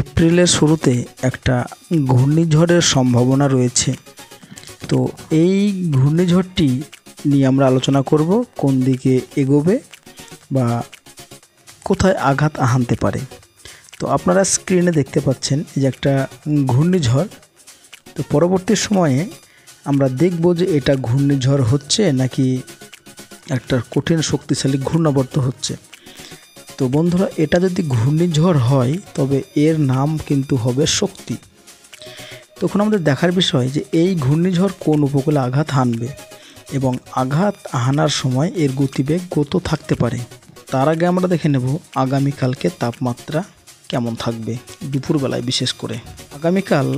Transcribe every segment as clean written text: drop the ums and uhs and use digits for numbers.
এপ্রিলের শুরুতে একটা ঘূর্ণিঝড়ের সম্ভাবনা রয়েছে। তো এই ঘূর্ণিঝড়টি নিয়ে আমরা আলোচনা করব, কোন দিকে এগোবে বা কোথায় আঘাত হানতে পারে। তো আপনারা স্ক্রিনে দেখতে পাচ্ছেন এই যে একটা ঘূর্ণিঝড়। তো পরবর্তী সময়ে আমরা দেখব যে এটা ঘূর্ণিঝড় হচ্ছে নাকি একটা কঠিন শক্তিশালী ঘূর্ণাবর্ত হচ্ছে। তো বন্ধুরা, এটা যদি ঘূর্ণিঝড় হয় তবে এর নাম কিন্তু হবে শক্তি। তখন আমাদের দেখার বিষয় যে এই ঘূর্ণিঝড় কোন উপকূলে আঘাত হানবে এবং আঘাত হানার সময় এর গতিবেগ কত থাকতে পারে। তার আগে আমরা দেখে নেব আগামীকালকে তাপমাত্রা কেমন থাকবে দুপুরবেলায়। বিশেষ করে আগামীকাল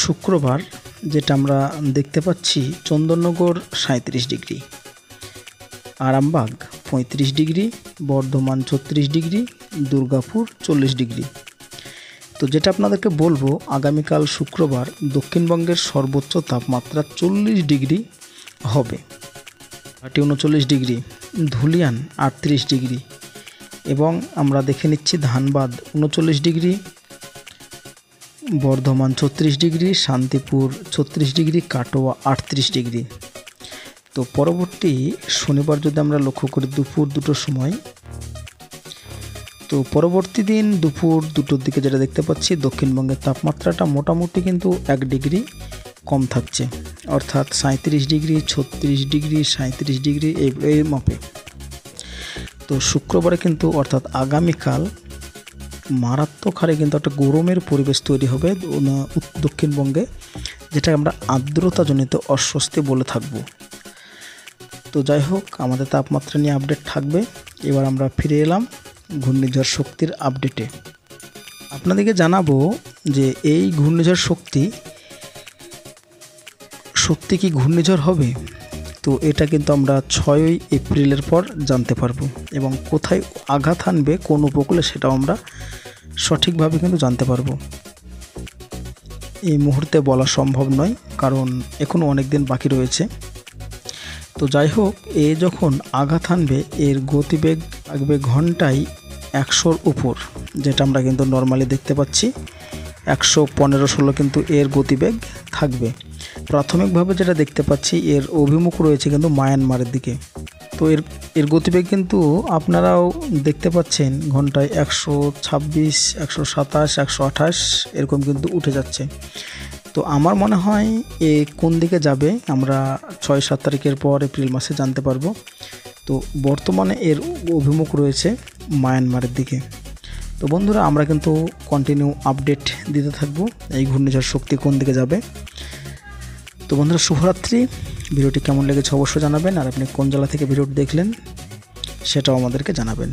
শুক্রবার যেটা আমরা দেখতে পাচ্ছি, Chandannagar 37 degree, Arambagh 35 degree, Bardhaman 36 degree, Durgapur 40 degree. তো যেটা আপনাদেরকে বলবো, আগামীকাল শুক্রবার দক্ষিণবঙ্গের সর্বোচ্চ তাপমাত্রা 40 ডিগ্রি হবে। গুয়াহাটি 39 ডিগ্রি, ধুলিয়ান 38 ডিগ্রি, এবং আমরা দেখে নিচ্ছি Dhanbad 39 degree, Bardhaman 36 degree, Shantipur 36 degree, Katwa 38 degree. তো পরবর্তী শনিবার যদি আমরা লক্ষ্য করি দুপুর 2টোর সময়, তো পরবর্তী দিন দুপুর 2টোর দিকে যেটা দেখতে পাচ্ছি, দক্ষিণবঙ্গের তাপমাত্রাটা মোটামুটি কিন্তু 1 ডিগ্রি কম থাকছে, অর্থাৎ 37 ডিগ্রি, 36 ডিগ্রি, 37 ডিগ্রি এই মাপে। তো শুক্রবারে কিন্তু অর্থাৎ আগামীকাল মারাত্মক হারে কিন্তু একটা গরমের পরিবেশ তৈরি হবে দক্ষিণবঙ্গে, যেটা আমরা আর্দ্রতাজনিত অস্বস্তি বলে থাকব। তো যাই হোক, আমাদের তাপমাত্রা নিয়ে আপডেট থাকবে। এবার আমরা ফিরে এলাম ঘূর্ণিঝড় শক্তির আপডেটে। আপনাদেরকে জানাবো যে এই ঘূর্ণিঝড় শক্তি সত্যি কি ঘূর্ণিঝড় হবে। তো এটা কিন্তু আমরা 6ই এপ্রিলের পর জানতে পারবো, এবং কোথায় আঘাত হানবে কোন উপকূলে সেটাও আমরা সঠিকভাবে কিন্তু জানতে পারবো। এই মুহূর্তে বলা সম্ভব নয়, কারণ এখনও অনেক দিন বাকি রয়েছে। তো যাই হোক, এ যখন আঘাত হানবে এর গতিবেগ থাকবে ঘন্টায় 100-র উপর, যেটা আমরা কিন্তু নর্মালি দেখতে পাচ্ছি 115-16 কিন্তু এর গতিবেগ থাকবে। প্রাথমিকভাবে যেটা দেখতে পাচ্ছি, এর অভিমুখ রয়েছে কিন্তু মায়ানমারের দিকে। তো এর গতিবেগ কিন্তু আপনারাও দেখতে পাচ্ছেন ঘন্টায় 126, 127, 128 এরকম কিন্তু উঠে যাচ্ছে। তো আমার মনে হয় এ কোন দিকে যাবে আমরা 6-7 তারিখের পর এপ্রিল মাসে জানতে পারবো। তো বর্তমানে এর অভিমুখ রয়েছে মায়ানমারের দিকে। তো বন্ধুরা, আমরা কিন্তু কন্টিনিউ আপডেট দিতে থাকবো এই ঘূর্ণিঝড় শক্তি কোন দিকে যাবে। তো বন্ধুরা, শুভরাত্রি। ভিডিওটি কেমন লেগেছে অবশ্যই জানাবেন, আর আপনি কোন জেলা থেকে ভিডিওটি দেখলেন সেটাও আমাদেরকে জানাবেন।